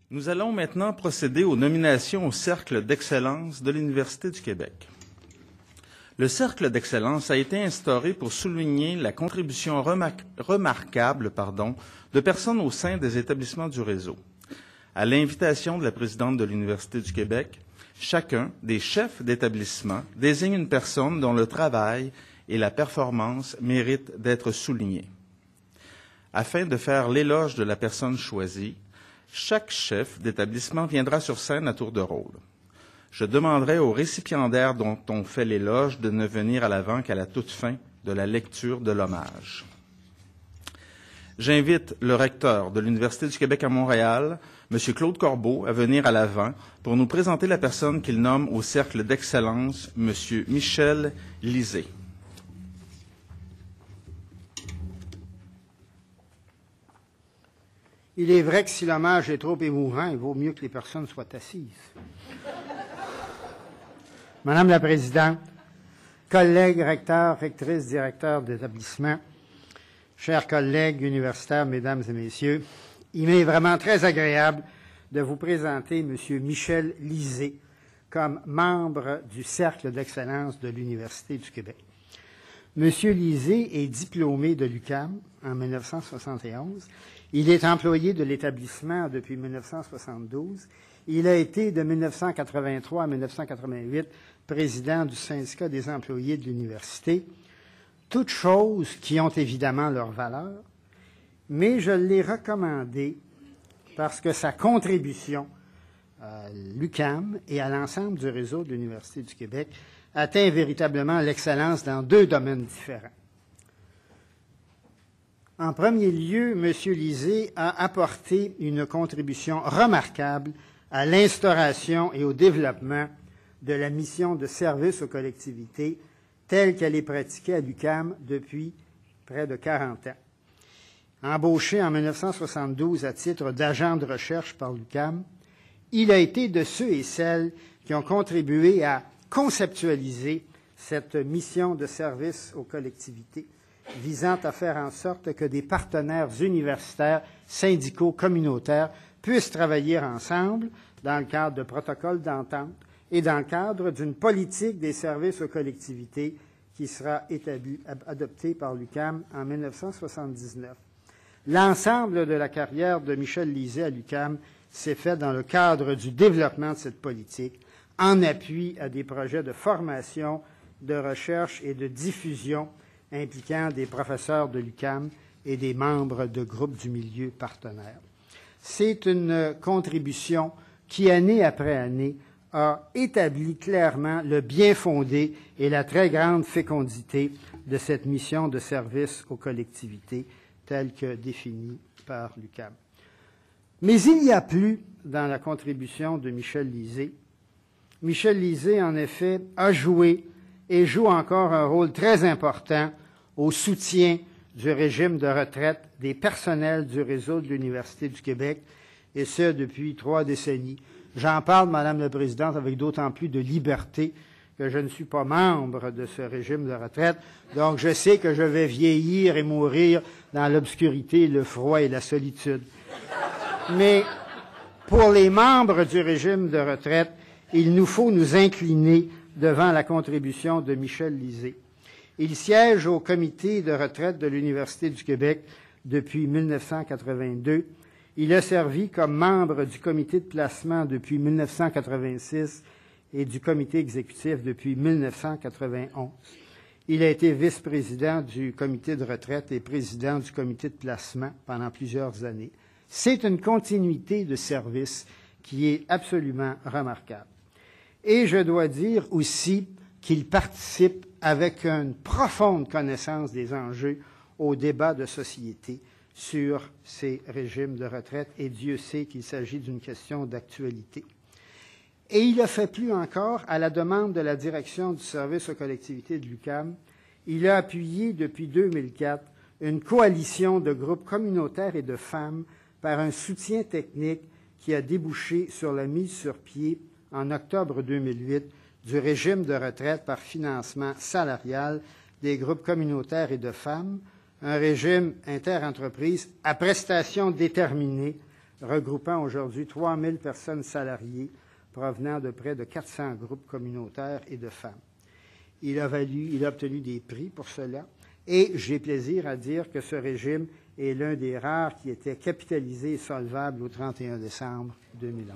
Nous allons maintenant procéder aux nominations au Cercle d'excellence de l'Université du Québec. Le Cercle d'excellence a été instauré pour souligner la contribution remarquable de personnes au sein des établissements du réseau. À l'invitation de la présidente de l'Université du Québec, chacun des chefs d'établissement désigne une personne dont le travail et la performance méritent d'être soulignés. Afin de faire l'éloge de la personne choisie, chaque chef d'établissement viendra sur scène à tour de rôle. Je demanderai au récipiendaire dont on fait l'éloge de ne venir à l'avant qu'à la toute fin de la lecture de l'hommage. J'invite le recteur de l'Université du Québec à Montréal, M. Claude Corbeau, à venir à l'avant pour nous présenter la personne qu'il nomme au Cercle d'excellence, M. Michel Lisée. Il est vrai que si l'hommage est trop émouvant, il vaut mieux que les personnes soient assises. Madame la Présidente, collègues, recteurs, rectrices, directeurs d'établissement, chers collègues universitaires, mesdames et messieurs, il m'est vraiment très agréable de vous présenter M. Michel Lisée comme membre du Cercle d'excellence de l'Université du Québec. M. Lisée est diplômé de l'UQAM en 1971. Il est employé de l'établissement depuis 1972. Il a été de 1983 à 1988 président du syndicat des employés de l'université. Toutes choses qui ont évidemment leur valeur, mais je l'ai recommandé parce que sa contribution à l'UQAM et à l'ensemble du réseau de l'Université du Québec atteint véritablement l'excellence dans deux domaines différents. En premier lieu, M. Lisée a apporté une contribution remarquable à l'instauration et au développement de la mission de service aux collectivités telle qu'elle est pratiquée à l'UQAM depuis près de 40 ans. Embauché en 1972 à titre d'agent de recherche par l'UQAM, il a été de ceux et celles qui ont contribué à conceptualiser cette mission de service aux collectivités visant à faire en sorte que des partenaires universitaires, syndicaux, communautaires puissent travailler ensemble dans le cadre de protocoles d'entente et dans le cadre d'une politique des services aux collectivités qui sera adoptée par l'UQAM en 1979. L'ensemble de la carrière de Michel Lisée à l'UQAM s'est fait dans le cadre du développement de cette politique, en appui à des projets de formation, de recherche et de diffusion impliquant des professeurs de l'UQAM et des membres de groupes du milieu partenaires. C'est une contribution qui, année après année, a établi clairement le bien fondé et la très grande fécondité de cette mission de service aux collectivités telle que définie par l'UQAM. Mais il y a plus dans la contribution de Michel Lisée. Michel Lisée, en effet, a joué et joue encore un rôle très important au soutien du régime de retraite des personnels du réseau de l'Université du Québec, et ce, depuis 3 décennies. J'en parle, Madame la Présidente, avec d'autant plus de liberté que je ne suis pas membre de ce régime de retraite, donc je sais que je vais vieillir et mourir dans l'obscurité, le froid et la solitude. Mais pour les membres du régime de retraite, il nous faut nous incliner devant la contribution de Michel Lisée. Il siège au comité de retraite de l'Université du Québec depuis 1982. Il a servi comme membre du comité de placement depuis 1986 et du comité exécutif depuis 1991. Il a été vice-président du comité de retraite et président du comité de placement pendant plusieurs années. C'est une continuité de service qui est absolument remarquable. Et je dois dire aussi qu'il participe avec une profonde connaissance des enjeux au débat de société sur ces régimes de retraite, et Dieu sait qu'il s'agit d'une question d'actualité. Et il a fait plus encore, à la demande de la direction du service aux collectivités de l'UQAM, il a appuyé depuis 2004 une coalition de groupes communautaires et de femmes par un soutien technique qui a débouché sur la mise sur pied, en octobre 2008, du régime de retraite par financement salarial des groupes communautaires et de femmes, un régime interentreprise à prestations déterminées regroupant aujourd'hui 3 000 personnes salariées provenant de près de 400 groupes communautaires et de femmes. Il a obtenu des prix pour cela, et j'ai plaisir à dire que ce régime est l'un des rares qui était capitalisé et solvable au 31 décembre 2011.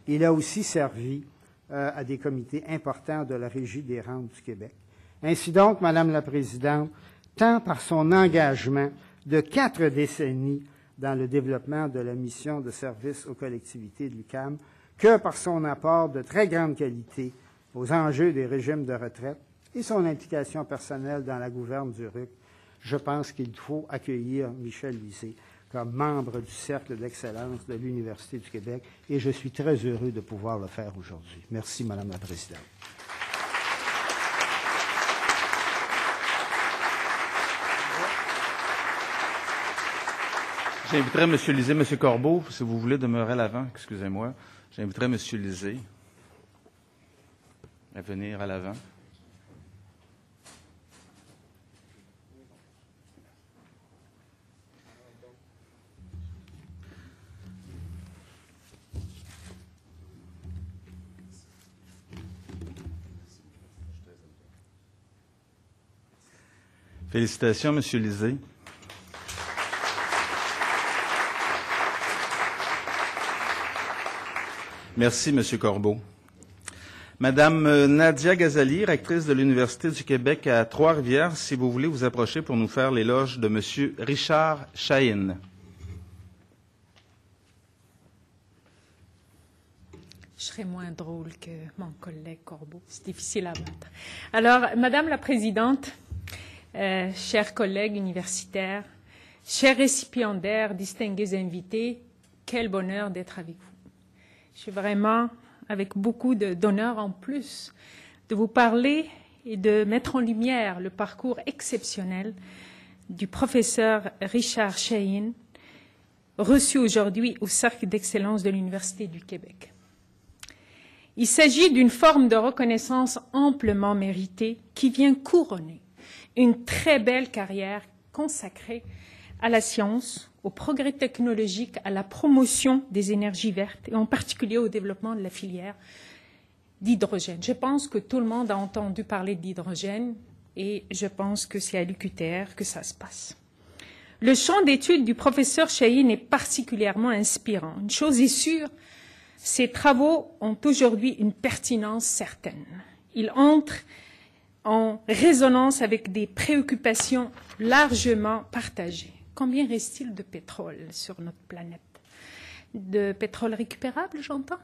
Il a aussi servi à des comités importants de la Régie des rentes du Québec. Ainsi donc, Madame la Présidente, tant par son engagement de 4 décennies dans le développement de la mission de service aux collectivités de l'UQAM, que par son apport de très grande qualité aux enjeux des régimes de retraite et son implication personnelle dans la gouverne du RUC, je pense qu'il faut accueillir Michel Lisée comme membre du Cercle d'excellence de l'Université du Québec, et je suis très heureux de pouvoir le faire aujourd'hui. Merci, Madame la Présidente. J'inviterai M. Lisée, M. Corbeau, si vous voulez demeurer à l'avant, excusez-moi. J'inviterai M. Lisée à venir à l'avant. Félicitations, M. Lisée. Merci, M. Corbeau. Madame Nadia Ghazali, rectrice de l'Université du Québec à Trois-Rivières, si vous voulez vous approcher pour nous faire l'éloge de M. Richard Chahine. Je serai moins drôle que mon collègue Corbeau. C'est difficile à battre. Alors, Madame la Présidente, chers collègues universitaires, chers récipiendaires, distingués invités, quel bonheur d'être avec vous. Je suis vraiment avec beaucoup d'honneur en plus de vous parler et de mettre en lumière le parcours exceptionnel du professeur Richard Chahine, reçu aujourd'hui au Cercle d'excellence de l'Université du Québec. Il s'agit d'une forme de reconnaissance amplement méritée qui vient couronner une très belle carrière consacrée à la science, au progrès technologique, à la promotion des énergies vertes et en particulier au développement de la filière d'hydrogène. Je pense que tout le monde a entendu parler d'hydrogène et je pense que c'est à l'UQTR que ça se passe. Le champ d'études du professeur Chahine est particulièrement inspirant. Une chose est sûre, ses travaux ont aujourd'hui une pertinence certaine. Ils entrent en résonance avec des préoccupations largement partagées. Combien reste-t-il de pétrole sur notre planète? De pétrole récupérable, j'entends?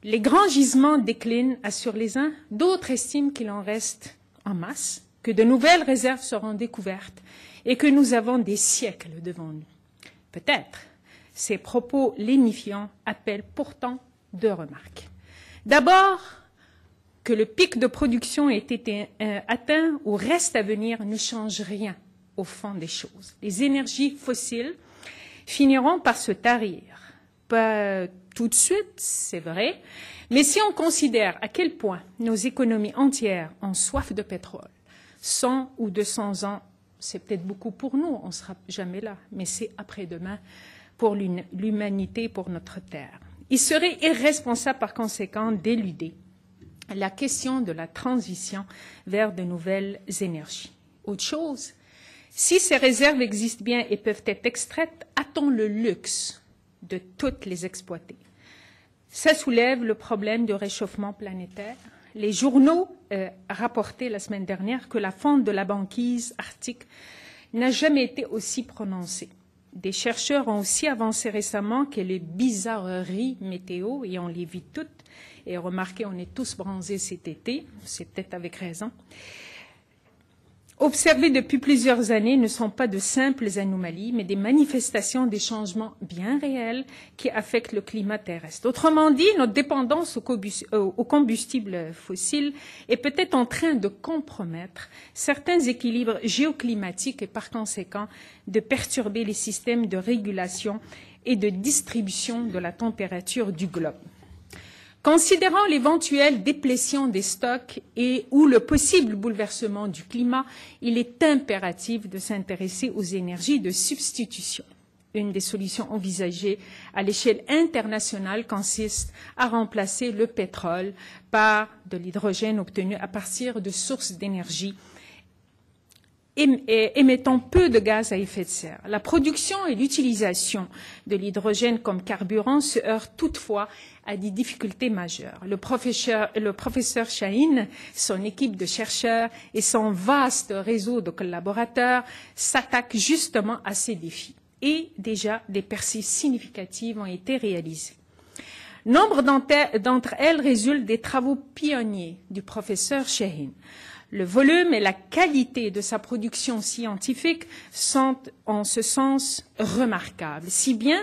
Les grands gisements déclinent, assurent les uns, d'autres estiment qu'il en reste en masse, que de nouvelles réserves seront découvertes et que nous avons des siècles devant nous. Peut-être. Ces propos lénifiants appellent pourtant 2 remarques. D'abord, que le pic de production ait été atteint ou reste à venir ne change rien au fond des choses. Les énergies fossiles finiront par se tarir. Pas tout de suite, c'est vrai, mais si on considère à quel point nos économies entières ont soif de pétrole, 100 ou 200 ans, c'est peut-être beaucoup pour nous, on ne sera jamais là, mais c'est après-demain pour l'humanité, pour notre Terre. Il serait irresponsable par conséquent d'éluder la question de la transition vers de nouvelles énergies. Autre chose, si ces réserves existent bien et peuvent être extraites, a-t-on le luxe de toutes les exploiter? Ça soulève le problème du réchauffement planétaire. Les journaux rapportaient la semaine dernière que la fonte de la banquise arctique n'a jamais été aussi prononcée. Des chercheurs ont aussi avancé récemment que les bizarreries météo, et on les vit toutes, et remarquez, on est tous bronzés cet été, c'est peut-être avec raison, observées depuis plusieurs années ne sont pas de simples anomalies, mais des manifestations des changements bien réels qui affectent le climat terrestre. Autrement dit, notre dépendance aux combustibles fossiles est peut-être en train de compromettre certains équilibres géoclimatiques et par conséquent de perturber les systèmes de régulation et de distribution de la température du globe. Considérant l'éventuelle déplétion des stocks et ou le possible bouleversement du climat, il est impératif de s'intéresser aux énergies de substitution. Une des solutions envisagées à l'échelle internationale consiste à remplacer le pétrole par de l'hydrogène obtenu à partir de sources d'énergie émettant peu de gaz à effet de serre. La production et l'utilisation de l'hydrogène comme carburant se heurtent toutefois à des difficultés majeures. Le professeur Chahine, son équipe de chercheurs et son vaste réseau de collaborateurs s'attaquent justement à ces défis. Et déjà, des percées significatives ont été réalisées. Nombre d'entre elles résultent des travaux pionniers du professeur Chahine. Le volume et la qualité de sa production scientifique sont en ce sens remarquables, si bien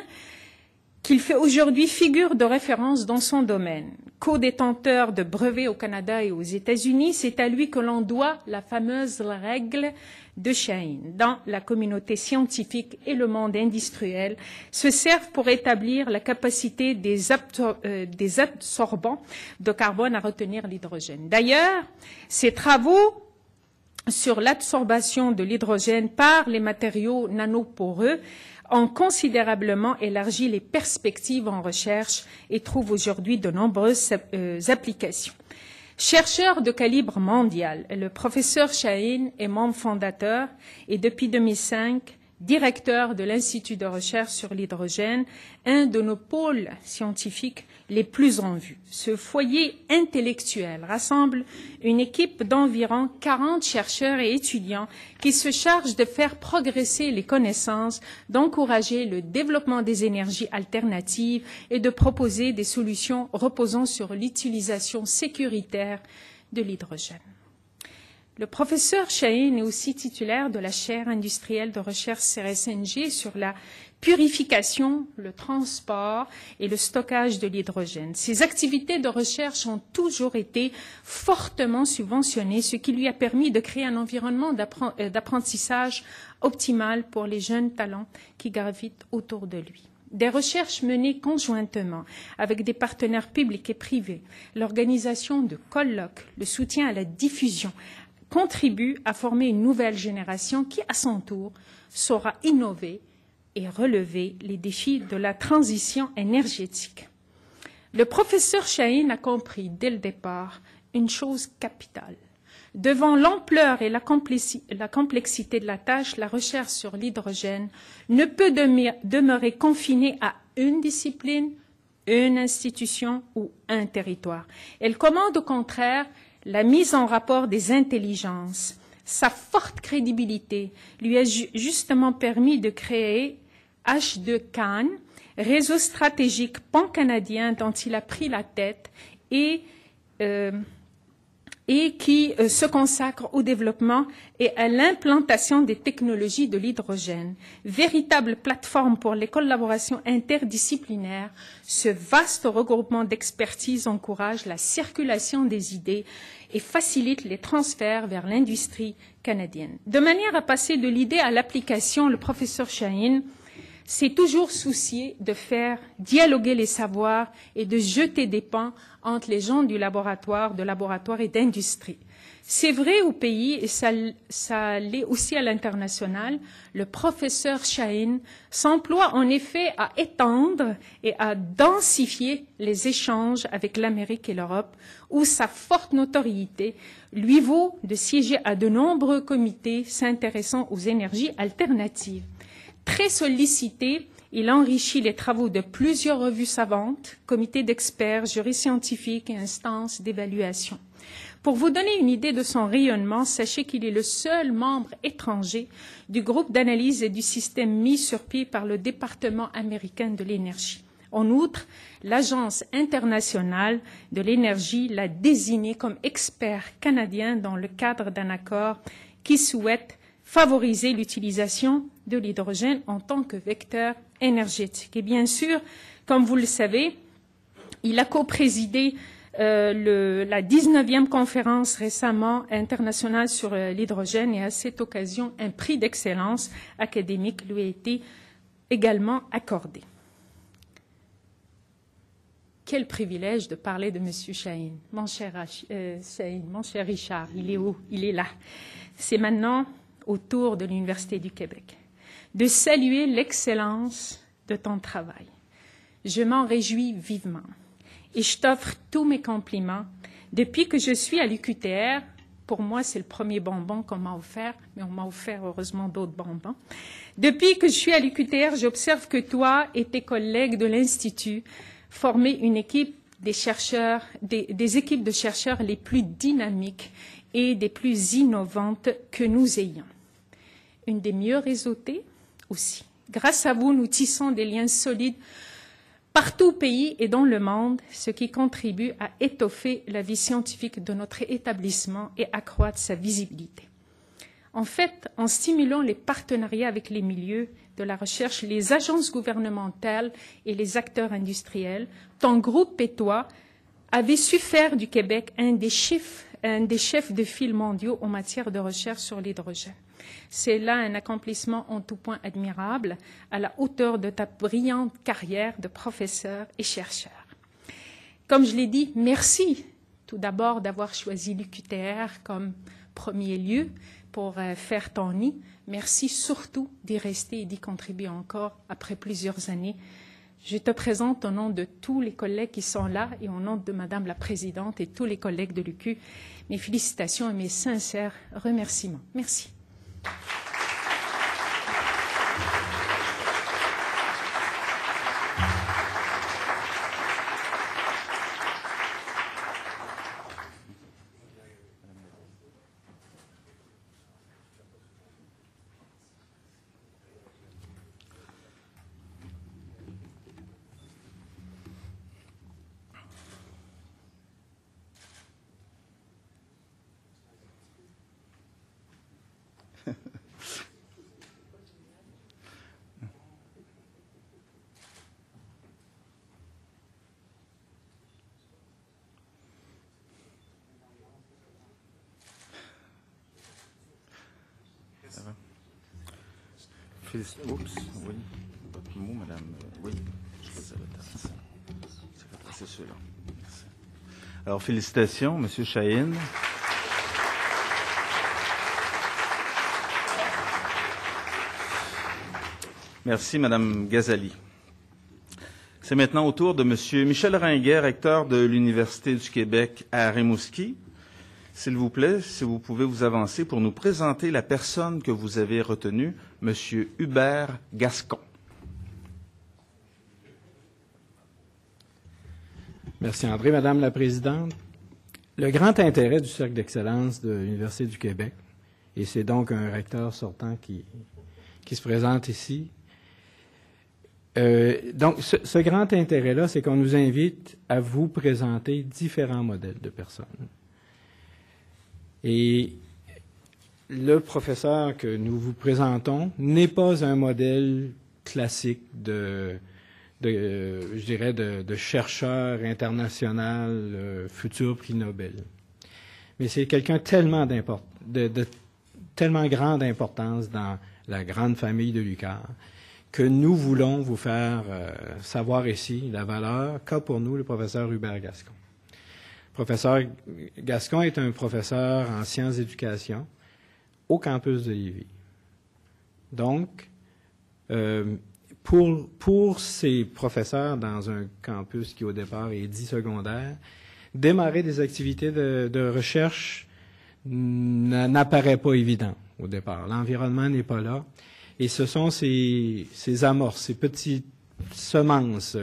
qu'il fait aujourd'hui figure de référence dans son domaine. Co-détenteur de brevets au Canada et aux États-Unis, c'est à lui que l'on doit la fameuse règle de Chahine. Dans la communauté scientifique et le monde industriel se servent pour établir la capacité des absorbants de carbone à retenir l'hydrogène. D'ailleurs, ces travaux sur l'absorption de l'hydrogène par les matériaux nanoporeux ont considérablement élargi les perspectives en recherche et trouvent aujourd'hui de nombreuses applications. Chercheur de calibre mondial, le professeur Chahine est membre fondateur et depuis 2005, directeur de l'Institut de recherche sur l'hydrogène, un de nos pôles scientifiques les plus en vue. Ce foyer intellectuel rassemble une équipe d'environ 40 chercheurs et étudiants qui se chargent de faire progresser les connaissances, d'encourager le développement des énergies alternatives et de proposer des solutions reposant sur l'utilisation sécuritaire de l'hydrogène. Le professeur Chahine est aussi titulaire de la chaire industrielle de recherche CRSNG sur la purification, le transport et le stockage de l'hydrogène. Ses activités de recherche ont toujours été fortement subventionnées, ce qui lui a permis de créer un environnement d'apprentissage optimal pour les jeunes talents qui gravitent autour de lui. Des recherches menées conjointement avec des partenaires publics et privés, l'organisation de colloques, le soutien à la diffusion, contribue à former une nouvelle génération qui, à son tour, saura innover et relever les défis de la transition énergétique. Le professeur Chahine a compris dès le départ une chose capitale. Devant l'ampleur et la complexité de la tâche, la recherche sur l'hydrogène ne peut demeurer confinée à une discipline, une institution ou un territoire. Elle commande au contraire la mise en rapport des intelligences. Sa forte crédibilité lui a justement permis de créer H2CAN, réseau stratégique pan-canadien dont il a pris la tête et qui se consacre au développement et à l'implantation des technologies de l'hydrogène. Véritable plateforme pour les collaborations interdisciplinaires, ce vaste regroupement d'expertise encourage la circulation des idées et facilite les transferts vers l'industrie canadienne. De manière à passer de l'idée à l'application, le professeur Chahine s'est toujours soucié de faire dialoguer les savoirs et de jeter des ponts entre les gens du laboratoire et d'industrie. C'est vrai au pays, et ça l'est aussi à l'international, le professeur Chahine s'emploie en effet à étendre et à densifier les échanges avec l'Amérique et l'Europe, où sa forte notoriété lui vaut de siéger à de nombreux comités s'intéressant aux énergies alternatives. Très sollicité, il enrichit les travaux de plusieurs revues savantes, comités d'experts, jurys scientifiques et instances d'évaluation. Pour vous donner une idée de son rayonnement, sachez qu'il est le seul membre étranger du groupe d'analyse et du système mis sur pied par le département américain de l'énergie. En outre, l'Agence internationale de l'énergie l'a désigné comme expert canadien dans le cadre d'un accord qui souhaite favoriser l'utilisation de l'hydrogène en tant que vecteur énergétique. Et bien sûr, comme vous le savez, il a coprésidé la 19e conférence récemment internationale sur l'hydrogène et à cette occasion, un prix d'excellence académique lui a été également accordé. Quel privilège de parler de M. Chahine. Mon cher Richard, il est où? Il est là. C'est maintenant au tour de l'Université du Québec de saluer l'excellence de ton travail. Je m'en réjouis vivement et je t'offre tous mes compliments. Depuis que je suis à l'UQTR, pour moi, c'est le premier bonbon qu'on m'a offert, mais on m'a offert heureusement d'autres bonbons. Depuis que je suis à l'UQTR, j'observe que toi et tes collègues de l'Institut formez une équipe des chercheurs, des équipes de chercheurs les plus dynamiques et des plus innovantes que nous ayons. Une des mieux réseautées aussi. Grâce à vous, nous tissons des liens solides partout au pays et dans le monde, ce qui contribue à étoffer la vie scientifique de notre établissement et accroître sa visibilité. En fait, en stimulant les partenariats avec les milieux de la recherche, les agences gouvernementales et les acteurs industriels, ton groupe et toi avez su faire du Québec un des chefs de file mondiaux en matière de recherche sur l'hydrogène. C'est là un accomplissement en tout point admirable, à la hauteur de ta brillante carrière de professeur et chercheur. Comme je l'ai dit, merci tout d'abord d'avoir choisi l'UQTR comme premier lieu pour faire ton nid. Merci surtout d'y rester et d'y contribuer encore après plusieurs années. Je te présente au nom de tous les collègues qui sont là et au nom de Madame la Présidente et tous les collègues de l'UQ, mes félicitations et mes sincères remerciements. Merci. Oups, oui. Votre mot, madame. Oui, je faisais le temps. C'est ceux-là. Merci. Alors, félicitations, monsieur Chahine. Merci, madame Ghazali. C'est maintenant au tour de monsieur Michel Ringuet, recteur de l'Université du Québec à Rimouski. S'il vous plaît, si vous pouvez vous avancer pour nous présenter la personne que vous avez retenue, M. Hubert Gascon. Merci André, Madame la Présidente. Le grand intérêt du Cercle d'excellence de l'Université du Québec, et c'est donc un recteur sortant qui se présente ici. Donc, ce grand intérêt-là, c'est qu'on nous invite à vous présenter différents modèles de personnes. Et le professeur que nous vous présentons n'est pas un modèle classique de chercheur international, futur prix Nobel. Mais c'est quelqu'un tellement de tellement grande importance dans la grande famille de l'UQAR que nous voulons vous faire savoir ici la valeur qu'a pour nous le professeur Hubert Gascon. Le professeur Gascon est un professeur en sciences d'éducation au campus de Lévis. Donc, pour ces professeurs dans un campus qui, au départ, est dit secondaire, démarrer des activités de recherche n'apparaît pas évident au départ. L'environnement n'est pas là. Et ce sont ces amorces, ces petites semences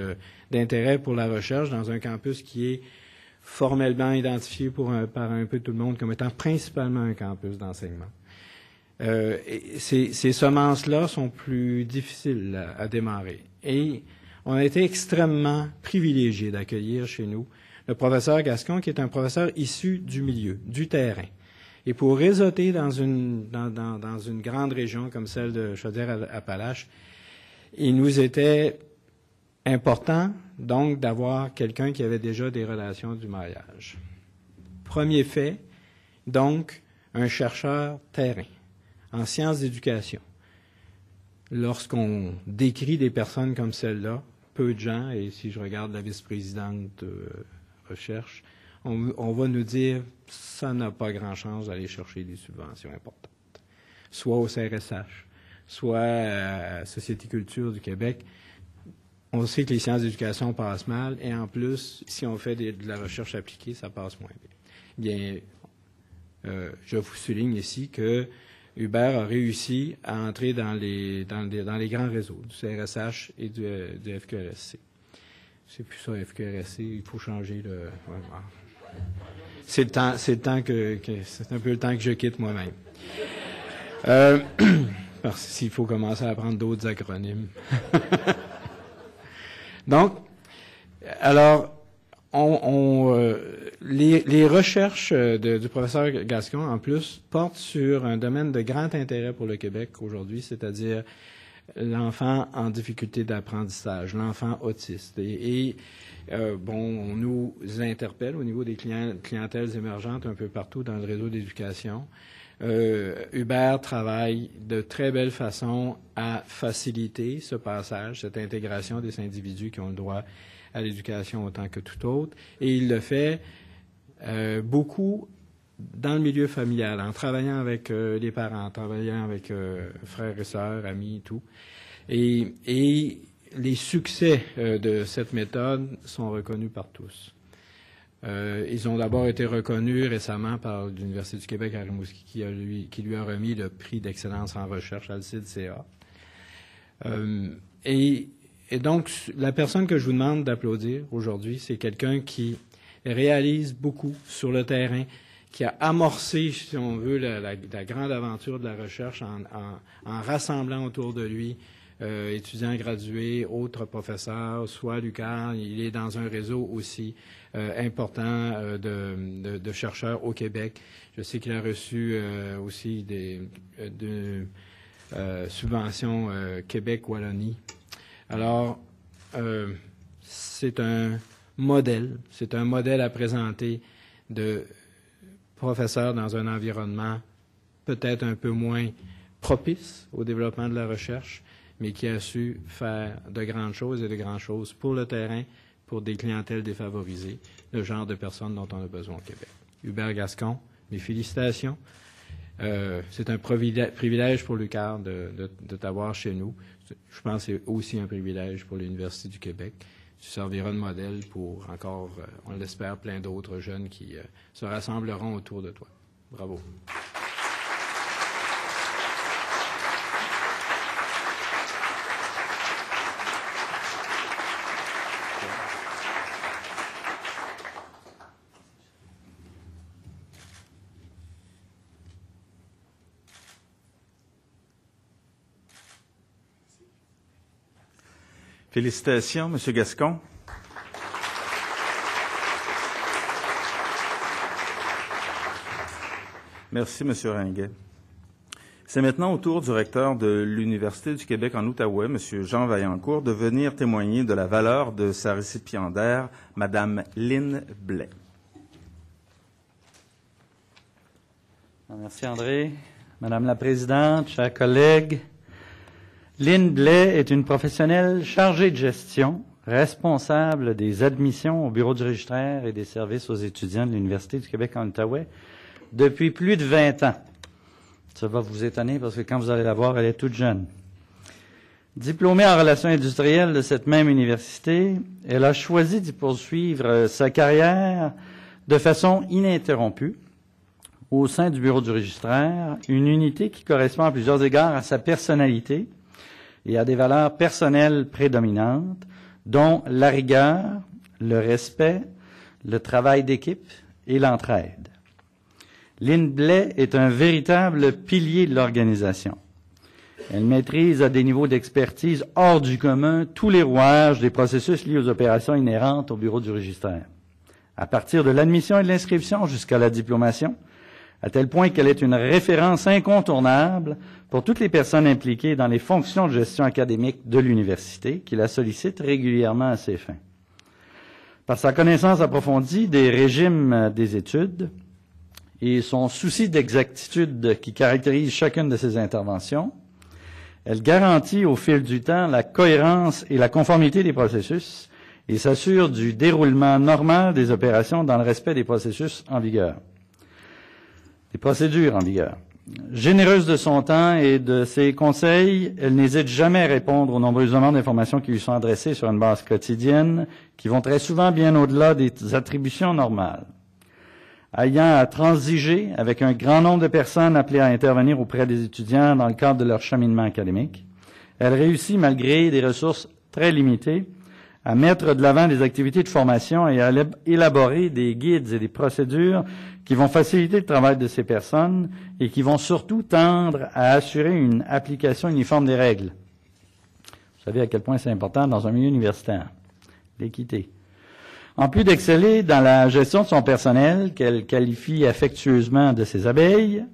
d'intérêt pour la recherche dans un campus qui est formellement identifié par un peu tout le monde comme étant principalement un campus d'enseignement. Ces semences-là sont plus difficiles à démarrer. Et on a été extrêmement privilégiés d'accueillir chez nous le professeur Gascon, qui est un professeur issu du milieu, du terrain. Et pour réseauter dans une grande région comme celle de Chaudière-Appalaches, il nous était important, donc, d'avoir quelqu'un qui avait déjà des relations du mariage. Premier fait, donc, un chercheur terrain, en sciences d'éducation. Lorsqu'on décrit des personnes comme celle-là, peu de gens, et si je regarde la vice-présidente recherche, on va nous dire ça n'a pas grand chance d'aller chercher des subventions importantes, soit au CRSH, soit à Société Culture du Québec, on sait que les sciences d'éducation passent mal, et en plus, si on fait de la recherche appliquée, ça passe moins bien. Je vous souligne ici que Hubert a réussi à entrer dans les grands réseaux du CRSH et du FQRSC. C'est plus ça, FQRSC, il faut changer le... Ouais, bon. C'est un peu le temps que je quitte moi-même. Parce qu'il faut commencer à apprendre d'autres acronymes. Donc, alors, les recherches du professeur Gascon, en plus, portent sur un domaine de grand intérêt pour le Québec aujourd'hui, c'est-à-dire l'enfant en difficulté d'apprentissage, l'enfant autiste. On nous interpelle au niveau des clientèles émergentes un peu partout dans le réseau d'éducation. Hubert travaille de très belle façon à faciliter ce passage, cette intégration des individus qui ont le droit à l'éducation autant que tout autre. Et il le fait beaucoup dans le milieu familial, en travaillant avec les parents, en travaillant avec frères et sœurs, amis, tout. Et les succès de cette méthode sont reconnus par tous. Ils ont d'abord été reconnus récemment par l'Université du Québec à Rimouski, qui lui a remis le prix d'excellence en recherche Alcide-CA. Et donc, la personne que je vous demande d'applaudir aujourd'hui, c'est quelqu'un qui réalise beaucoup sur le terrain, qui a amorcé, si on veut, la grande aventure de la recherche en rassemblant autour de lui étudiants gradués, autres professeurs, soit l'UQAR, il est dans un réseau aussi important de chercheurs au Québec. Je sais qu'il a reçu aussi des subventions Québec-Wallonie. Alors, c'est un modèle à présenter de professeur dans un environnement peut-être un peu moins propice au développement de la recherche, mais qui a su faire de grandes choses et de grandes choses pour le terrain, pour des clientèles défavorisées, le genre de personnes dont on a besoin au Québec. Hubert Gascon, mes félicitations. C'est un privilège pour l'UQAR de t'avoir chez nous. Je pense que c'est aussi un privilège pour l'Université du Québec. Tu serviras de modèle pour encore, on l'espère, plein d'autres jeunes qui se rassembleront autour de toi. Bravo. Félicitations, M. Gascon. Merci, M. Ringuet. C'est maintenant au tour du recteur de l'Université du Québec en Outaouais, M. Jean Vaillancourt, de venir témoigner de la valeur de sa récipiendaire, Mme Lynn Blais. Merci, André. Madame la Présidente, chers collègues, Lynn Blais est une professionnelle chargée de gestion, responsable des admissions au bureau du registraire et des services aux étudiants de l'Université du Québec en Outaouais depuis plus de 20 ans. Ça va vous étonner parce que quand vous allez la voir, elle est toute jeune. Diplômée en relations industrielles de cette même université, elle a choisi d'y poursuivre sa carrière de façon ininterrompue au sein du bureau du registraire, une unité qui correspond à plusieurs égards à sa personnalité et à des valeurs personnelles prédominantes, dont la rigueur, le respect, le travail d'équipe et l'entraide. Lynn Blais est un véritable pilier de l'organisation. Elle maîtrise à des niveaux d'expertise hors du commun tous les rouages des processus liés aux opérations inhérentes au bureau du registraire, à partir de l'admission et de l'inscription jusqu'à la diplomation, à tel point qu'elle est une référence incontournable pour toutes les personnes impliquées dans les fonctions de gestion académique de l'université, qui la sollicitent régulièrement à ces fins. Par sa connaissance approfondie des régimes des études et son souci d'exactitude qui caractérise chacune de ses interventions, elle garantit au fil du temps la cohérence et la conformité des processus et s'assure du déroulement normal des opérations dans le respect des processus en vigueur. Des procédures en vigueur. Généreuse de son temps et de ses conseils, elle n'hésite jamais à répondre aux nombreuses demandes d'informations qui lui sont adressées sur une base quotidienne, qui vont très souvent bien au-delà des attributions normales. Ayant à transiger avec un grand nombre de personnes appelées à intervenir auprès des étudiants dans le cadre de leur cheminement académique, elle réussit, malgré des ressources très limitées, à mettre de l'avant des activités de formation et à élaborer des guides et des procédures qui vont faciliter le travail de ces personnes et qui vont surtout tendre à assurer une application uniforme des règles. Vous savez à quel point c'est important dans un milieu universitaire, l'équité. En plus d'exceller dans la gestion de son personnel, qu'elle qualifie affectueusement de ses abeilles,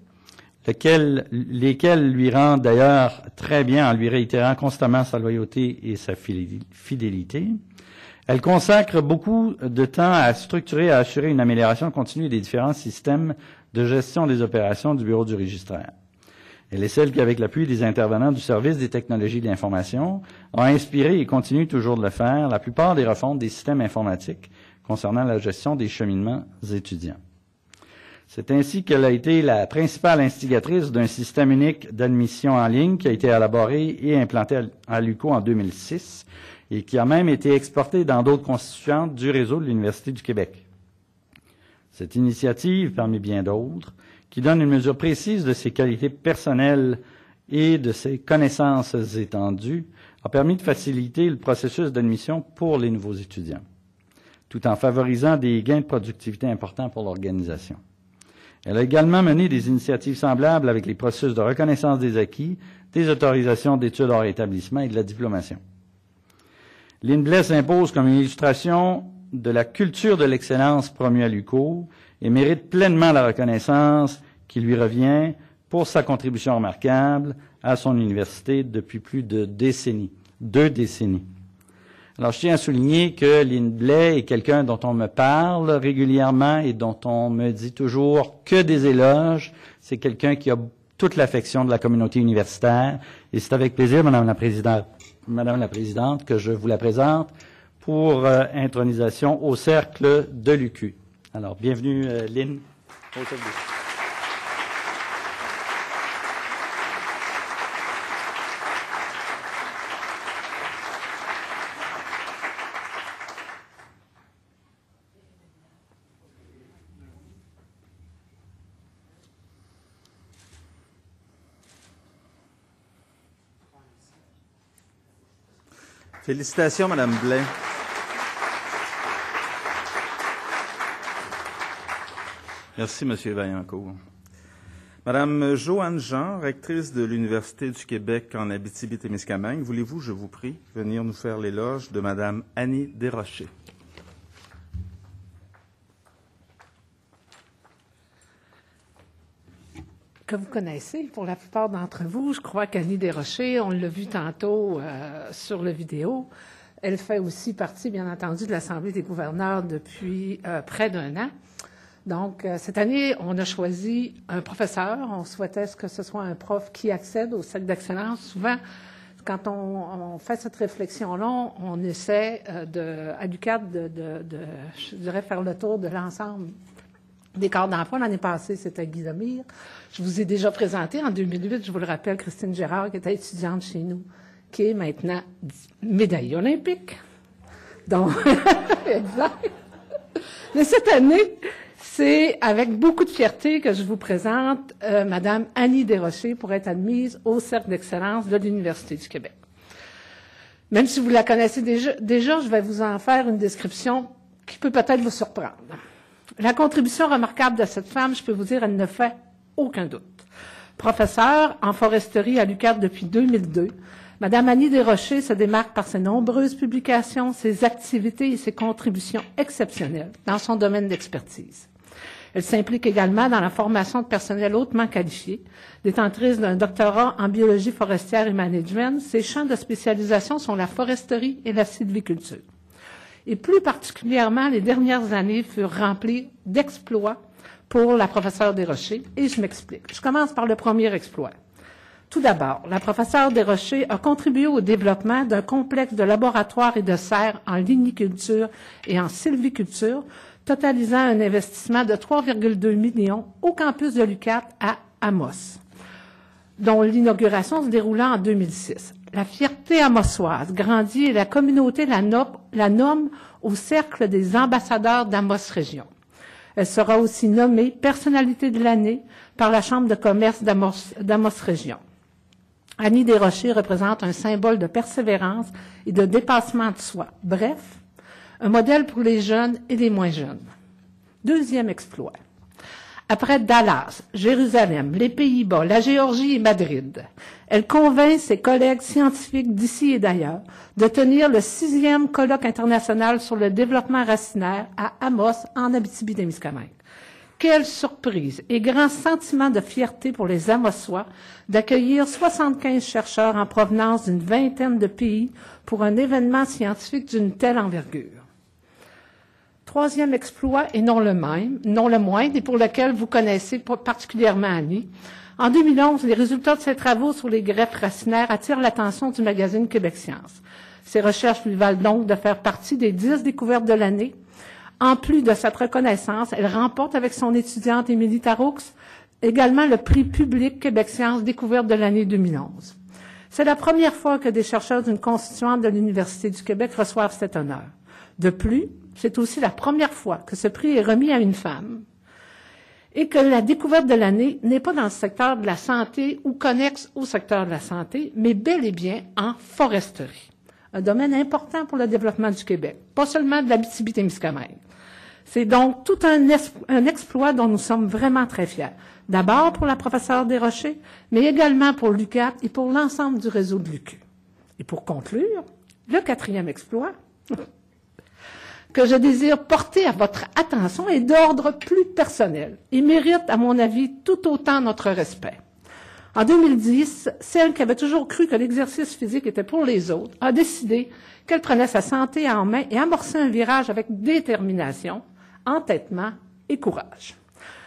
lesquelles lui rendent d'ailleurs très bien en lui réitérant constamment sa loyauté et sa fidélité. Elle consacre beaucoup de temps à structurer et à assurer une amélioration continue des différents systèmes de gestion des opérations du Bureau du registraire. Elle est celle qui, avec l'appui des intervenants du service des technologies de l'information, a inspiré et continue toujours de le faire la plupart des refontes des systèmes informatiques concernant la gestion des cheminements étudiants. C'est ainsi qu'elle a été la principale instigatrice d'un système unique d'admission en ligne qui a été élaboré et implanté à l'UQO en 2006 et qui a même été exporté dans d'autres constituantes du réseau de l'Université du Québec. Cette initiative, parmi bien d'autres, qui donne une mesure précise de ses qualités personnelles et de ses connaissances étendues, a permis de faciliter le processus d'admission pour les nouveaux étudiants, tout en favorisant des gains de productivité importants pour l'organisation. Elle a également mené des initiatives semblables avec les processus de reconnaissance des acquis, des autorisations d'études hors établissement et de la diplomation. Lynn Blais s'impose comme une illustration de la culture de l'excellence promue à l'UQO et mérite pleinement la reconnaissance qui lui revient pour sa contribution remarquable à son université depuis plus de 2 décennies. Alors, je tiens à souligner que Lynn Blais est quelqu'un dont on me parle régulièrement et dont on me dit toujours que des éloges. C'est quelqu'un qui a toute l'affection de la communauté universitaire. Et c'est avec plaisir, Madame la Présidente, que je vous la présente pour intronisation au cercle de l'UQ. Alors, bienvenue, Lynn, au cercle de l'UQ. Félicitations, Madame Blais. Merci, Monsieur Vaillancourt. Madame Joanne Jean, rectrice de l'Université du Québec en Abitibi-Témiscamingue, voulez-vous, je vous prie, venir nous faire l'éloge de Madame Annie Desrochers? Que vous connaissez, pour la plupart d'entre vous. Je crois qu'Annie Desrochers, on l'a vu tantôt sur la vidéo, elle fait aussi partie, bien entendu, de l'Assemblée des gouverneurs depuis près d'1 an. Donc, cette année, on a choisi un professeur. On souhaitait que ce soit un prof qui accède au cercle d'excellence. Souvent, quand on fait cette réflexion-là, on essaie à l'UQAD je dirais, faire le tour de l'ensemble des corps d'emploi. L'année passée, c'était Guy Lemire. Je vous ai déjà présenté en 2008, je vous le rappelle, Christine Gérard, qui était étudiante chez nous, qui est maintenant médaillée olympique. Donc, exact. Mais cette année, c'est avec beaucoup de fierté que je vous présente Madame Annie Desrochers pour être admise au Cercle d'excellence de l'Université du Québec. Même si vous la connaissez déjà, je vais vous en faire une description qui peut peut-être vous surprendre. La contribution remarquable de cette femme, je peux vous dire, elle ne fait aucun doute. Professeure en foresterie à l'UQAD depuis 2002, Madame Annie Desrochers se démarque par ses nombreuses publications, ses activités et ses contributions exceptionnelles dans son domaine d'expertise. Elle s'implique également dans la formation de personnel hautement qualifié, détentrice d'un doctorat en biologie forestière et management. Ses champs de spécialisation sont la foresterie et la sylviculture. Et plus particulièrement, les dernières années furent remplies d'exploits pour la professeure Desrochers, et je m'explique. Je commence par le premier exploit. Tout d'abord, la professeure Desrochers a contribué au développement d'un complexe de laboratoires et de serres en ligniculture et en sylviculture, totalisant un investissement de 3,2 millions au campus de l'UQAD à Amos. dont l'inauguration se déroulant en 2006. La fierté amossoise grandit et la communauté la nomme au cercle des ambassadeurs d'Amos Région. Elle sera aussi nommée personnalité de l'année par la Chambre de commerce d'Amos Région. Annie Desrochers représente un symbole de persévérance et de dépassement de soi. Bref, un modèle pour les jeunes et les moins jeunes. Deuxième exploit. Après Dallas, Jérusalem, les Pays-Bas, la Géorgie et Madrid, elle convainc ses collègues scientifiques d'ici et d'ailleurs de tenir le 6e colloque international sur le développement racinaire à Amos, en Abitibi-Témiscamingue. Quelle surprise et grand sentiment de fierté pour les Amossois d'accueillir 75 chercheurs en provenance d'une vingtaine de pays pour un événement scientifique d'une telle envergure. Troisième exploit, et non le moindre, et pour lequel vous connaissez particulièrement Annie. En 2011, les résultats de ses travaux sur les greffes racinaires attirent l'attention du magazine Québec Science. Ces recherches lui valent donc de faire partie des 10 découvertes de l'année. En plus de cette reconnaissance, elle remporte avec son étudiante Émilie Taroux également le prix public Québec Science Découverte de l'année 2011. C'est la première fois que des chercheurs d'une constituante de l'Université du Québec reçoivent cet honneur. De plus, c'est aussi la première fois que ce prix est remis à une femme et que la découverte de l'année n'est pas dans le secteur de la santé ou connexe au secteur de la santé, mais bel et bien en foresterie. Un domaine important pour le développement du Québec, pas seulement de l'Abitibi-Témiscamingue. C'est donc tout un exploit dont nous sommes vraiment très fiers. D'abord pour la professeure Desrochers, mais également pour l'UQAP et pour l'ensemble du réseau de l'UQ. Et pour conclure, le 4e exploit que je désire porter à votre attention est d'ordre plus personnel et mérite, à mon avis, tout autant notre respect. En 2010, celle qui avait toujours cru que l'exercice physique était pour les autres a décidé qu'elle prenait sa santé en main et amorçait un virage avec détermination, entêtement et courage.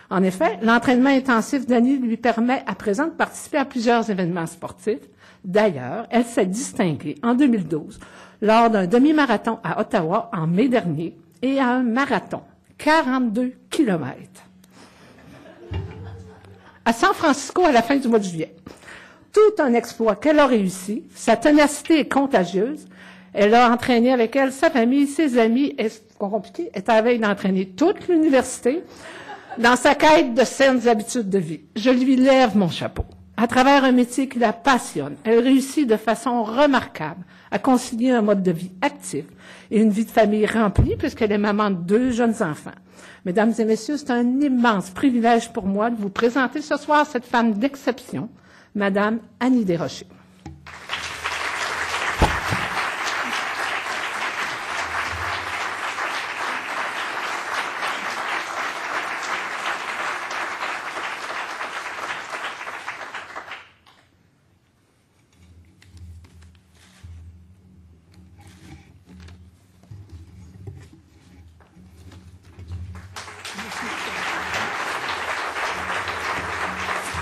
En effet, l'entraînement intensif d'Annie lui permet à présent de participer à plusieurs événements sportifs. D'ailleurs, elle s'est distinguée en 2012 lors d'un demi-marathon à Ottawa en mai dernier et à un marathon, 42 kilomètres, à San Francisco à la fin du mois de juillet. Tout un exploit qu'elle a réussi. Sa ténacité est contagieuse. Elle a entraîné avec elle sa famille, ses amis. C'est compliqué. Elle est à la veille d'entraîner toute l'université dans sa quête de saines habitudes de vie. Je lui lève mon chapeau. À travers un métier qui la passionne, elle réussit de façon remarquable à concilier un mode de vie actif et une vie de famille remplie puisqu'elle est maman de 2 jeunes enfants. Mesdames et messieurs, c'est un immense privilège pour moi de vous présenter ce soir cette femme d'exception, Madame Annie Desrochers.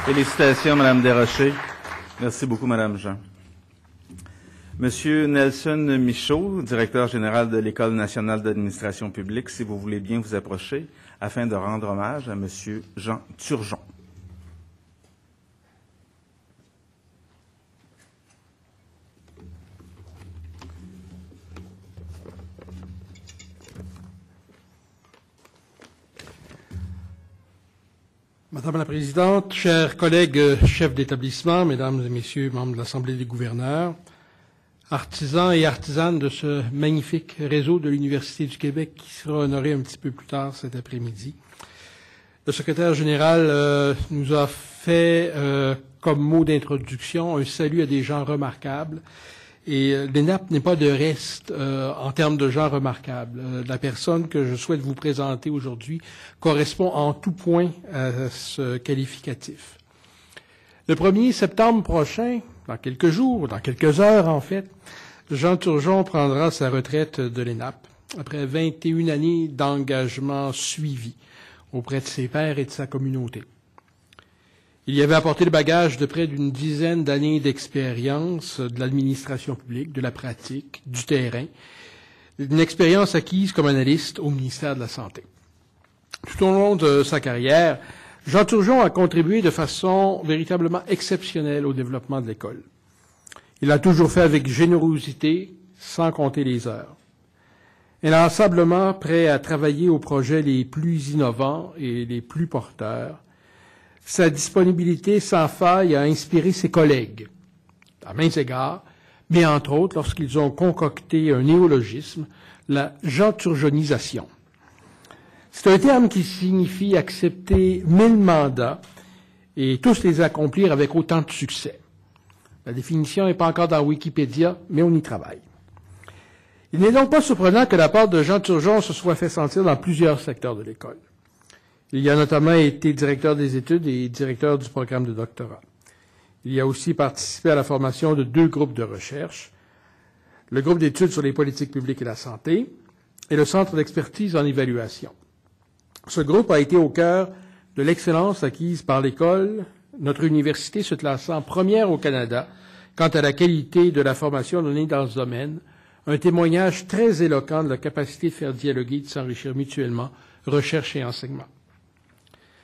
Félicitations, Madame Desrochers. Merci beaucoup, Madame Jean. Monsieur Nelson Michaud, directeur général de l'École nationale d'administration publique, si vous voulez bien vous approcher, afin de rendre hommage à Monsieur Jean Turgeon. Madame la Présidente, chers collègues chefs d'établissement, mesdames et messieurs membres de l'Assemblée des gouverneurs, artisans et artisanes de ce magnifique réseau de l'Université du Québec qui sera honoré un petit peu plus tard cet après-midi. Le secrétaire général nous a fait comme mot d'introduction un salut à des gens remarquables. Et l'ENAP n'est pas de reste en termes de gens remarquables. La personne que je souhaite vous présenter aujourd'hui correspond en tout point à ce qualificatif. Le 1er septembre prochain, dans quelques jours, dans quelques heures en fait, Jean Turgeon prendra sa retraite de l'ENAP après 21 années d'engagement suivi auprès de ses pairs et de sa communauté. Il y avait apporté le bagage de près d'une dizaine d'années d'expérience de l'administration publique, de la pratique, du terrain, une expérience acquise comme analyste au ministère de la Santé. Tout au long de sa carrière, Jean Turgeon a contribué de façon véritablement exceptionnelle au développement de l'école. Il l'a toujours fait avec générosité, sans compter les heures. Inlassablement prêt à travailler aux projets les plus innovants et les plus porteurs, sa disponibilité sans faille a inspiré ses collègues, à maints égards, mais entre autres lorsqu'ils ont concocté un néologisme, la jean-turgeonisation. C'est un terme qui signifie accepter 1000 mandats et tous les accomplir avec autant de succès. La définition n'est pas encore dans Wikipédia, mais on y travaille. Il n'est donc pas surprenant que la part de Jean Turgeon se soit fait sentir dans plusieurs secteurs de l'école. Il y a notamment été directeur des études et directeur du programme de doctorat. Il y a aussi participé à la formation de 2 groupes de recherche, le groupe d'études sur les politiques publiques et la santé et le centre d'expertise en évaluation. Ce groupe a été au cœur de l'excellence acquise par l'école, notre université se classant première au Canada quant à la qualité de la formation donnée dans ce domaine, un témoignage très éloquent de la capacité de faire dialoguer et de s'enrichir mutuellement, recherche et enseignement.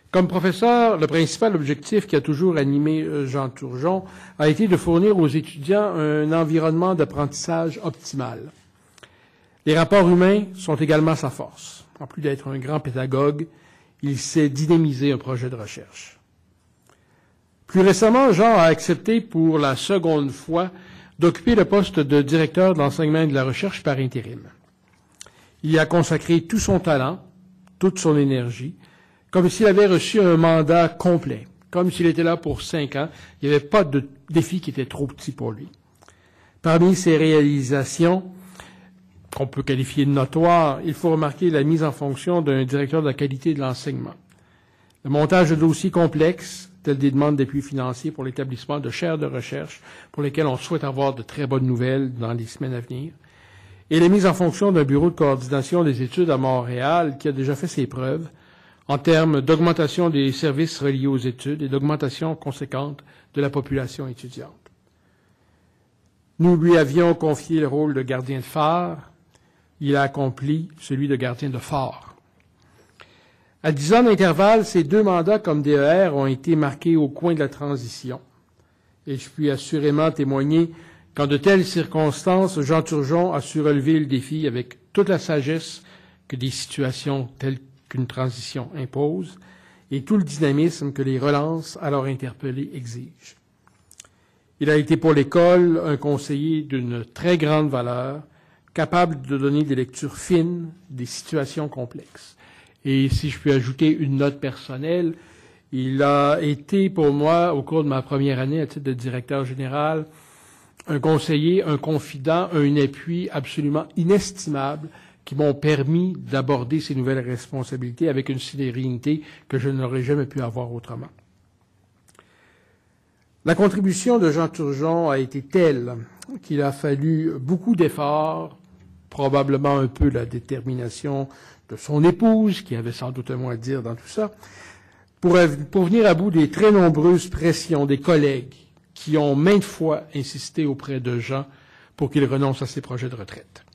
Comme professeur, le principal objectif qui a toujours animé Jean Turgeon a été de fournir aux étudiants un environnement d'apprentissage optimal. Les rapports humains sont également sa force. En plus d'être un grand pédagogue, il sait dynamiser un projet de recherche. Plus récemment, Jean a accepté pour la seconde fois d'occuper le poste de directeur de l'enseignement et de la recherche par intérim. Il y a consacré tout son talent, toute son énergie, comme s'il avait reçu un mandat complet, comme s'il était là pour 5 ans. Il n'y avait pas de défi qui était trop petit pour lui. Parmi ses réalisations, qu'on peut qualifier de notoires, il faut remarquer la mise en fonction d'un directeur de la qualité de l'enseignement. Le montage de dossiers complexes, tels des demandes d'appui financier pour l'établissement de chaires de recherche, pour lesquelles on souhaite avoir de très bonnes nouvelles dans les semaines à venir, et la mise en fonction d'un bureau de coordination des études à Montréal qui a déjà fait ses preuves en termes d'augmentation des services reliés aux études et d'augmentation conséquente de la population étudiante. Nous lui avions confié le rôle de gardien de phare. Il a accompli celui de gardien de phare. À 10 ans d'intervalle, ces 2 mandats comme DER ont été marqués au coin de la transition. Et je puis assurément témoigner qu'en de telles circonstances, Jean Turgeon a su relever le défi avec toute la sagesse que des situations telles qu'une transition impose et tout le dynamisme que les relances alors interpellées exigent. Il a été pour l'école un conseiller d'une très grande valeur, capable de donner des lectures fines des situations complexes. Et si je puis ajouter une note personnelle, il a été pour moi, au cours de ma première année à titre de directeur général, un conseiller, un confident, un appui absolument inestimable qui m'ont permis d'aborder ces nouvelles responsabilités avec une sérénité que je n'aurais jamais pu avoir autrement. La contribution de Jean Turgeon a été telle qu'il a fallu beaucoup d'efforts, probablement un peu la détermination de son épouse, qui avait sans doute un mot à dire dans tout ça, pour venir à bout des très nombreuses pressions des collègues qui ont maintes fois insisté auprès de Jean pour qu'il renonce à ses projets de retraite.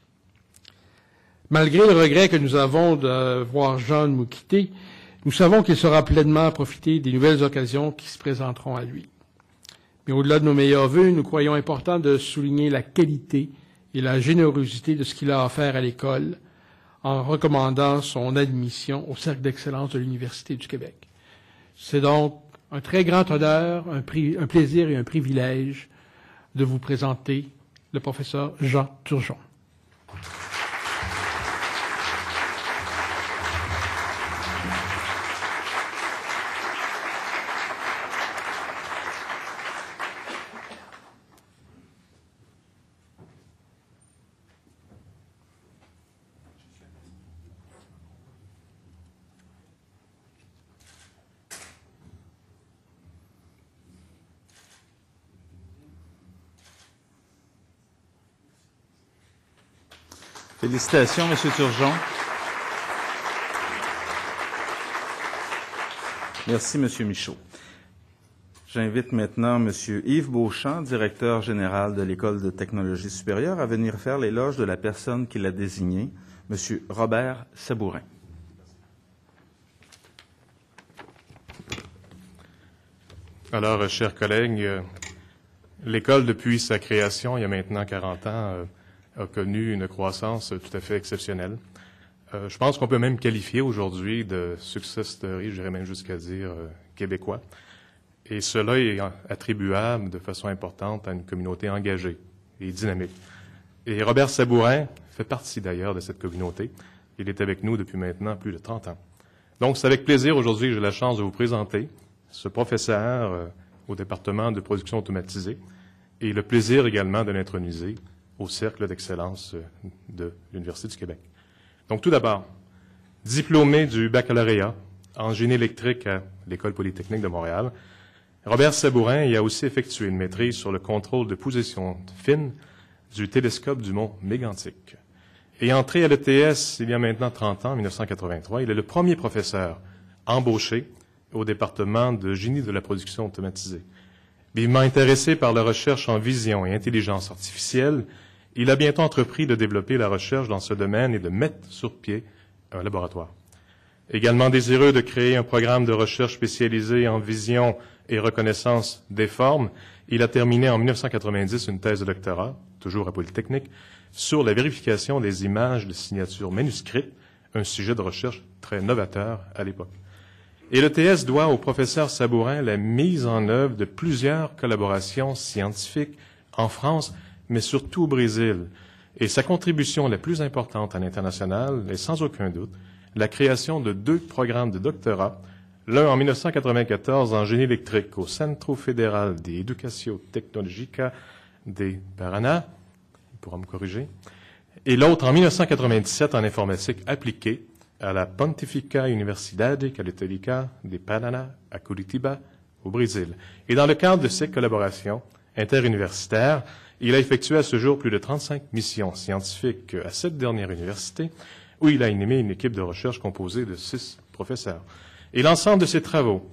Malgré le regret que nous avons de voir Jean nous quitter, nous savons qu'il saura pleinement profiter des nouvelles occasions qui se présenteront à lui. Mais au-delà de nos meilleurs vœux, nous croyons important de souligner la qualité et la générosité de ce qu'il a offert à l'école en recommandant son admission au Cercle d'excellence de l'Université du Québec. C'est donc un très grand honneur, un plaisir et un privilège de vous présenter le professeur Jean Turgeon. Félicitations, M. Turgeon. Merci, M. Michaud. J'invite maintenant M. Yves Beauchamp, directeur général de l'École de technologie supérieure, à venir faire l'éloge de la personne qu'il a désignée, M. Robert Sabourin. Alors, chers collègues, l'école, depuis sa création, il y a maintenant 40 ans, a connu une croissance tout à fait exceptionnelle. Je pense qu'on peut même qualifier aujourd'hui de success story, je dirais même jusqu'à dire québécois. Et cela est attribuable de façon importante à une communauté engagée et dynamique. Et Robert Sabourin fait partie d'ailleurs de cette communauté. Il est avec nous depuis maintenant plus de 30 ans. Donc, c'est avec plaisir aujourd'hui que j'ai la chance de vous présenter ce professeur au département de production automatisée et le plaisir également de l'introniser au Cercle d'excellence de l'Université du Québec. Donc, tout d'abord, diplômé du baccalauréat en génie électrique à l'École polytechnique de Montréal, Robert Sabourin y a aussi effectué une maîtrise sur le contrôle de position fine du télescope du mont Mégantic. Et entré à l'ETS il y a maintenant 30 ans, en 1983, il est le premier professeur embauché au département de génie de la production automatisée. Vivement intéressé par la recherche en vision et intelligence artificielle, il a bientôt entrepris de développer la recherche dans ce domaine et de mettre sur pied un laboratoire. Également désireux de créer un programme de recherche spécialisé en vision et reconnaissance des formes, il a terminé en 1990 une thèse de doctorat, toujours à Polytechnique, sur la vérification des images de signatures manuscrites, un sujet de recherche très novateur à l'époque. Et l'ETS doit au professeur Sabourin la mise en œuvre de plusieurs collaborations scientifiques en France, mais surtout au Brésil. Et sa contribution la plus importante à l'international est sans aucun doute la création de 2 programmes de doctorat, l'un en 1994 en génie électrique au Centro Federal de Educação Tecnológica de Paraná, il pourra me corriger, et l'autre en 1997 en informatique appliquée à la Pontificia Universidade Católica de Paraná à Curitiba, au Brésil. Et dans le cadre de ces collaborations interuniversitaires, il a effectué à ce jour plus de 35 missions scientifiques à cette dernière université, où il a animé une équipe de recherche composée de 6 professeurs. Et l'ensemble de ces travaux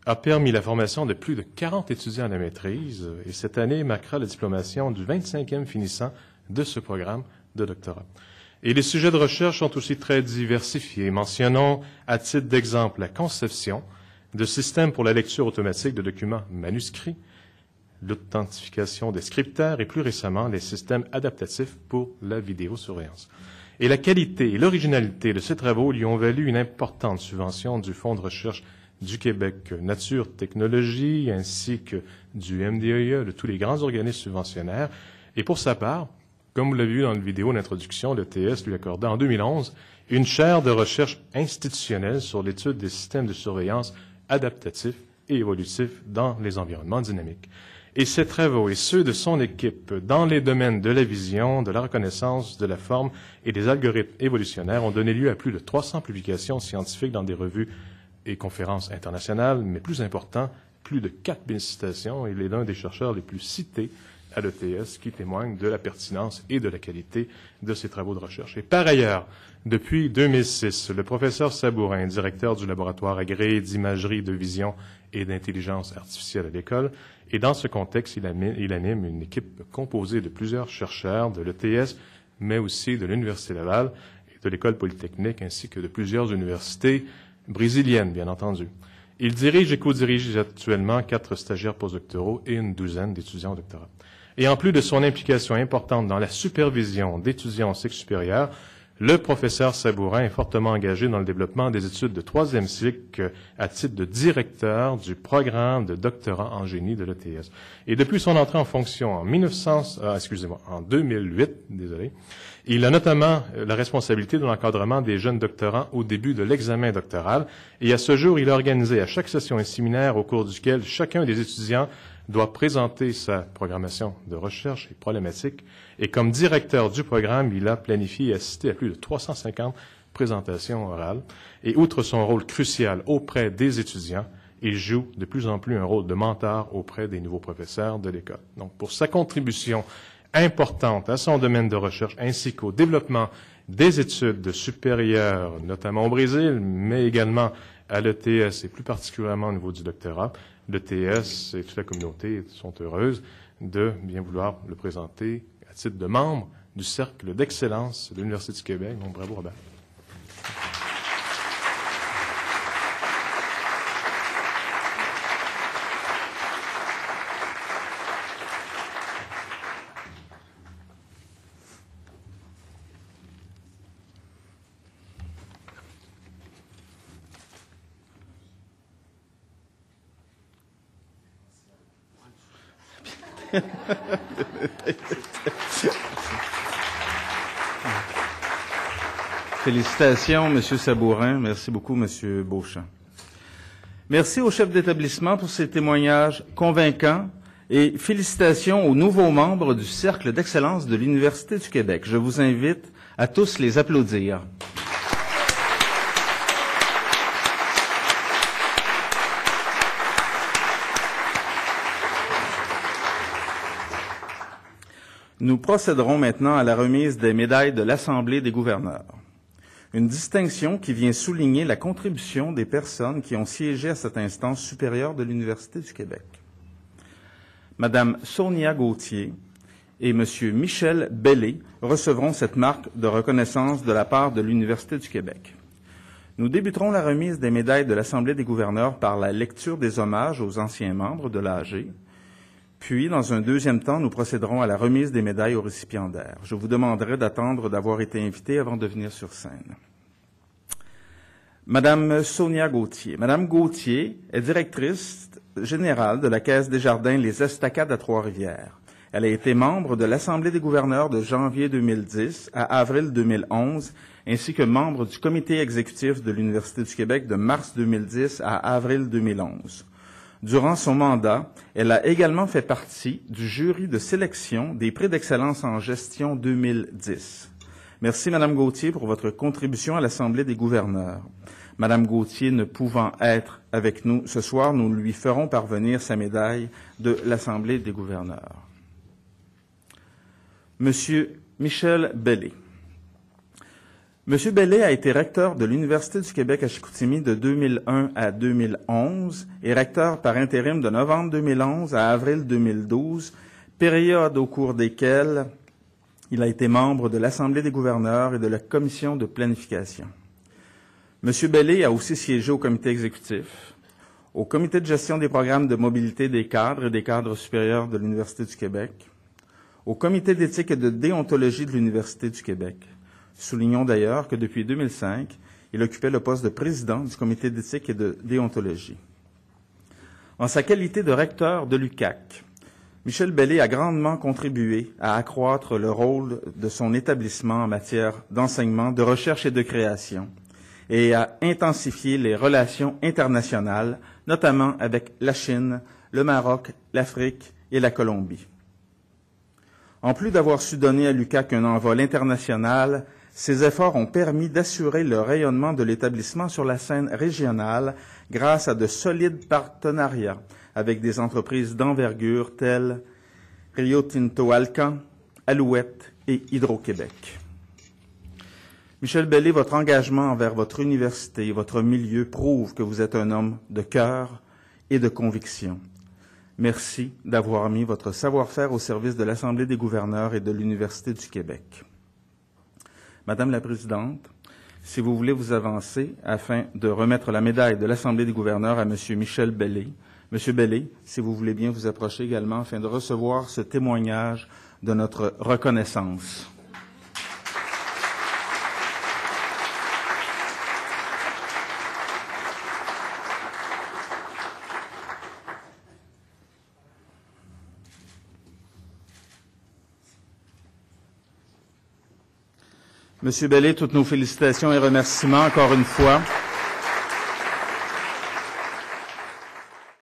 a permis la formation de plus de 40 étudiants à la maîtrise, et cette année marquera la diplomation du 25e finissant de ce programme de doctorat. Et les sujets de recherche sont aussi très diversifiés. Mentionnons à titre d'exemple la conception de systèmes pour la lecture automatique de documents manuscrits, l'authentification des scripteurs et plus récemment les systèmes adaptatifs pour la vidéosurveillance. Et la qualité et l'originalité de ces travaux lui ont valu une importante subvention du Fonds de recherche du Québec Nature Technologie ainsi que du MDEE, de tous les grands organismes subventionnaires. Et pour sa part, comme vous l'avez vu dans la vidéo d'introduction, l'ETS lui accorda en 2011 une chaire de recherche institutionnelle sur l'étude des systèmes de surveillance adaptatifs et évolutifs dans les environnements dynamiques. Et ses travaux et ceux de son équipe dans les domaines de la vision, de la reconnaissance, de la forme et des algorithmes évolutionnaires ont donné lieu à plus de 300 publications scientifiques dans des revues et conférences internationales, mais plus important, plus de 4000 citations. Il est l'un des chercheurs les plus cités à l'ETS, qui témoigne de la pertinence et de la qualité de ses travaux de recherche. Et par ailleurs, depuis 2006, le professeur Sabourin, directeur du laboratoire agréé d'imagerie de vision et d'intelligence artificielle à l'école, et dans ce contexte, il anime une équipe composée de plusieurs chercheurs de l'ETS, mais aussi de l'Université Laval et de l'École polytechnique, ainsi que de plusieurs universités brésiliennes, bien entendu. Il dirige et co-dirige actuellement 4 stagiaires postdoctoraux et une douzaine d'étudiants au doctorat. Et en plus de son implication importante dans la supervision d'étudiants au cycle supérieur, le professeur Sabourin est fortement engagé dans le développement des études de 3e cycle à titre de directeur du programme de doctorat en génie de l'ETS. Et depuis son entrée en fonction en 2008, il a notamment la responsabilité de l'encadrement des jeunes doctorants au début de l'examen doctoral. Et à ce jour, il a organisé à chaque session un séminaire au cours duquel chacun des étudiants doit présenter sa programmation de recherche et problématique. Et comme directeur du programme, il a planifié et assisté à plus de 350 présentations orales. Et outre son rôle crucial auprès des étudiants, il joue de plus en plus un rôle de mentor auprès des nouveaux professeurs de l'école. Donc, pour sa contribution importante à son domaine de recherche ainsi qu'au développement des études supérieures, notamment au Brésil, mais également à l'ETS et plus particulièrement au niveau du doctorat, l'ETS et toute la communauté sont heureuses de bien vouloir le présenter à titre de membre du Cercle d'excellence de l'Université du Québec. Donc, bravo, Robert. Félicitations, M. Sabourin. Merci beaucoup, M. Beauchamp. Merci au chef d'établissement pour ses témoignages convaincants et félicitations aux nouveaux membres du Cercle d'excellence de l'Université du Québec. Je vous invite à tous les applaudir. Nous procéderons maintenant à la remise des médailles de l'Assemblée des gouverneurs. Une distinction qui vient souligner la contribution des personnes qui ont siégé à cette instance supérieure de l'Université du Québec. Madame Sonia Gauthier et Monsieur Michel Bellé recevront cette marque de reconnaissance de la part de l'Université du Québec. Nous débuterons la remise des médailles de l'Assemblée des gouverneurs par la lecture des hommages aux anciens membres de l'AG. Puis, dans un deuxième temps, nous procéderons à la remise des médailles aux récipiendaires. Je vous demanderai d'attendre d'avoir été invité avant de venir sur scène. Madame Sonia Gauthier. Madame Gauthier est directrice générale de la Caisse des Jardins Les Estacades à Trois-Rivières. Elle a été membre de l'Assemblée des gouverneurs de janvier 2010 à avril 2011, ainsi que membre du comité exécutif de l'Université du Québec de mars 2010 à avril 2011. Durant son mandat, elle a également fait partie du jury de sélection des prix d'excellence en gestion 2010. Merci, Madame Gauthier, pour votre contribution à l'Assemblée des gouverneurs. Madame Gauthier ne pouvant être avec nous ce soir, nous lui ferons parvenir sa médaille de l'Assemblée des gouverneurs. Monsieur Michel Bellé. Monsieur Bellé a été recteur de l'Université du Québec à Chicoutimi de 2001 à 2011 et recteur par intérim de novembre 2011 à avril 2012, période au cours desquelles il a été membre de l'Assemblée des gouverneurs et de la Commission de planification. Monsieur Bellé a aussi siégé au comité exécutif, au comité de gestion des programmes de mobilité des cadres et des cadres supérieurs de l'Université du Québec, au comité d'éthique et de déontologie de l'Université du Québec. Soulignons d'ailleurs que depuis 2005, il occupait le poste de président du comité d'éthique et de déontologie. En sa qualité de recteur de l'UQAC, Michel Bellé a grandement contribué à accroître le rôle de son établissement en matière d'enseignement, de recherche et de création, et à intensifier les relations internationales, notamment avec la Chine, le Maroc, l'Afrique et la Colombie. En plus d'avoir su donner à l'UQAC un envol international, ces efforts ont permis d'assurer le rayonnement de l'établissement sur la scène régionale grâce à de solides partenariats avec des entreprises d'envergure telles Rio Tinto Alcan, Alouette et Hydro-Québec. Michel Bellé, votre engagement envers votre université et votre milieu prouve que vous êtes un homme de cœur et de conviction. Merci d'avoir mis votre savoir-faire au service de l'Assemblée des gouverneurs et de l'Université du Québec. Madame la Présidente, si vous voulez vous avancer afin de remettre la médaille de l'Assemblée des gouverneurs à M. Michel Bellé. M. Bellé, si vous voulez bien vous approcher également afin de recevoir ce témoignage de notre reconnaissance. Monsieur Bellé, toutes nos félicitations et remerciements encore une fois.